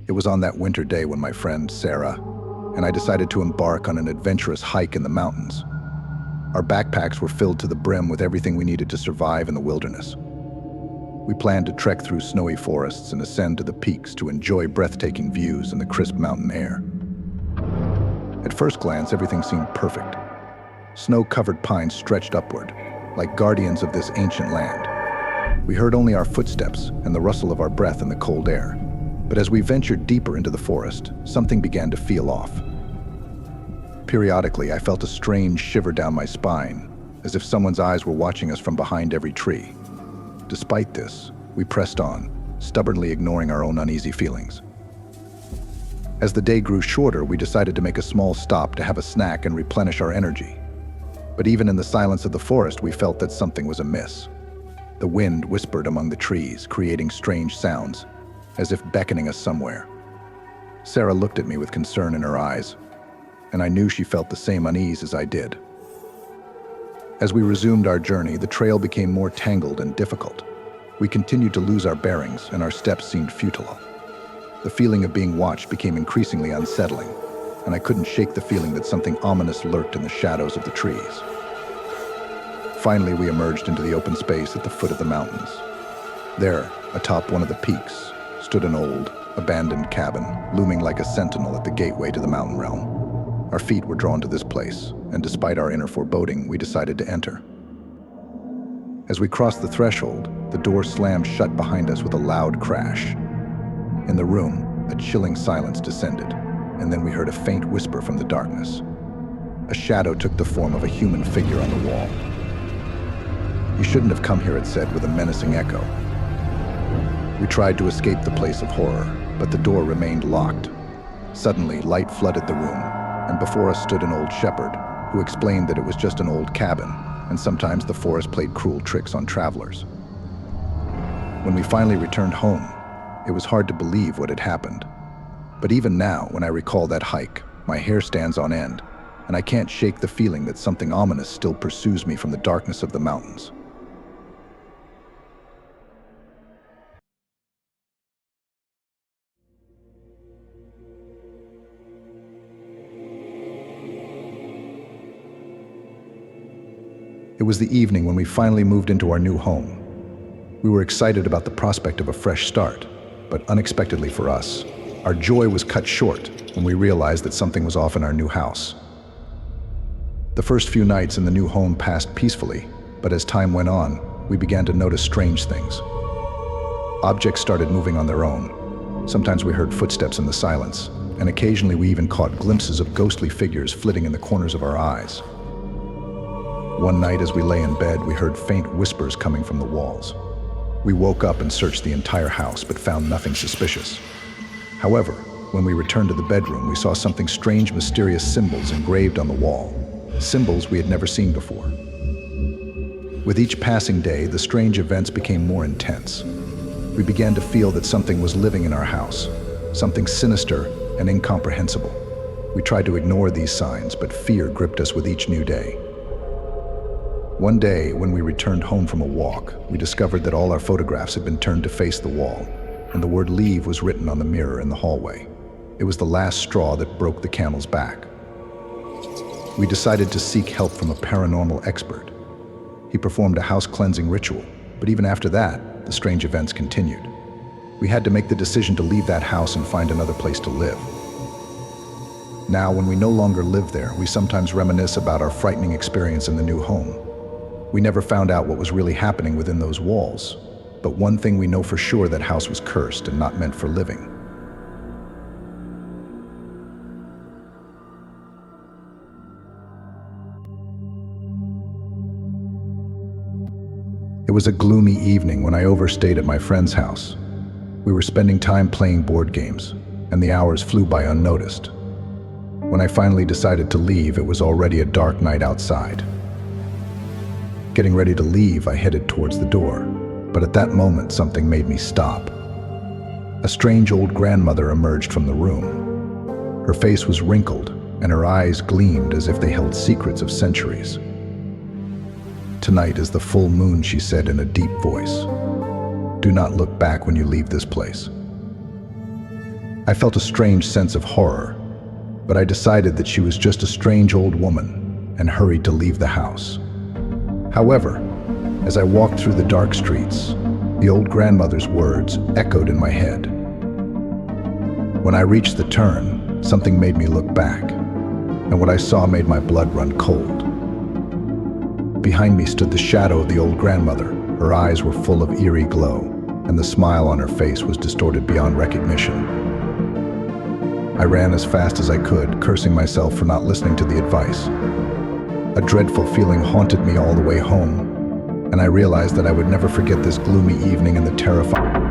It was on that winter day when my friend, Sarah, and I decided to embark on an adventurous hike in the mountains. Our backpacks were filled to the brim with everything we needed to survive in the wilderness. We planned to trek through snowy forests and ascend to the peaks to enjoy breathtaking views and the crisp mountain air. At first glance, everything seemed perfect. Snow-covered pines stretched upward, like guardians of this ancient land. We heard only our footsteps and the rustle of our breath in the cold air. But as we ventured deeper into the forest, something began to feel off. Periodically, I felt a strange shiver down my spine, as if someone's eyes were watching us from behind every tree. Despite this, we pressed on, stubbornly ignoring our own uneasy feelings. As the day grew shorter, we decided to make a small stop to have a snack and replenish our energy. But even in the silence of the forest, we felt that something was amiss. The wind whispered among the trees, creating strange sounds, as if beckoning us somewhere. Sarah looked at me with concern in her eyes, and I knew she felt the same unease as I did. As we resumed our journey, the trail became more tangled and difficult. We continued to lose our bearings, and our steps seemed futile. The feeling of being watched became increasingly unsettling, and I couldn't shake the feeling that something ominous lurked in the shadows of the trees. Finally, we emerged into the open space at the foot of the mountains. There, atop one of the peaks, stood an old, abandoned cabin, looming like a sentinel at the gateway to the mountain realm. Our feet were drawn to this place, and despite our inner foreboding, we decided to enter. As we crossed the threshold, the door slammed shut behind us with a loud crash. In the room, a chilling silence descended, and then we heard a faint whisper from the darkness. A shadow took the form of a human figure on the wall. "You shouldn't have come here," it said with a menacing echo. We tried to escape the place of horror, but the door remained locked. Suddenly, light flooded the room, and before us stood an old shepherd, who explained that it was just an old cabin, and sometimes the forest played cruel tricks on travelers. When we finally returned home, it was hard to believe what had happened. But even now, when I recall that hike, my hair stands on end, and I can't shake the feeling that something ominous still pursues me from the darkness of the mountains. It was the evening when we finally moved into our new home. We were excited about the prospect of a fresh start, but unexpectedly for us, our joy was cut short when we realized that something was off in our new house. The first few nights in the new home passed peacefully, but as time went on, we began to notice strange things. Objects started moving on their own. Sometimes we heard footsteps in the silence, and occasionally we even caught glimpses of ghostly figures flitting in the corners of our eyes. One night as we lay in bed, we heard faint whispers coming from the walls. We woke up and searched the entire house, but found nothing suspicious. However, when we returned to the bedroom, we saw something strange, mysterious symbols engraved on the wall. Symbols we had never seen before. With each passing day, the strange events became more intense. We began to feel that something was living in our house, something sinister and incomprehensible. We tried to ignore these signs, but fear gripped us with each new day. One day, when we returned home from a walk, we discovered that all our photographs had been turned to face the wall, and the word "leave" was written on the mirror in the hallway. It was the last straw that broke the camel's back. We decided to seek help from a paranormal expert. He performed a house-cleansing ritual, but even after that, the strange events continued. We had to make the decision to leave that house and find another place to live. Now, when we no longer live there, we sometimes reminisce about our frightening experience in the new home. We never found out what was really happening within those walls, but one thing we know for sure: that house was cursed and not meant for living. It was a gloomy evening when I overstayed at my friend's house. We were spending time playing board games, and the hours flew by unnoticed. When I finally decided to leave, it was already a dark night outside. Getting ready to leave, I headed towards the door, but at that moment, something made me stop. A strange old grandmother emerged from the room. Her face was wrinkled, and her eyes gleamed as if they held secrets of centuries. "Tonight is the full moon," she said in a deep voice. "Do not look back when you leave this place." I felt a strange sense of horror, but I decided that she was just a strange old woman and hurried to leave the house. However, as I walked through the dark streets, the old grandmother's words echoed in my head. When I reached the turn, something made me look back, and what I saw made my blood run cold. Behind me stood the shadow of the old grandmother. Her eyes were full of eerie glow, and the smile on her face was distorted beyond recognition. I ran as fast as I could, cursing myself for not listening to the advice. A dreadful feeling haunted me all the way home, and I realized that I would never forget this gloomy evening and the terrifying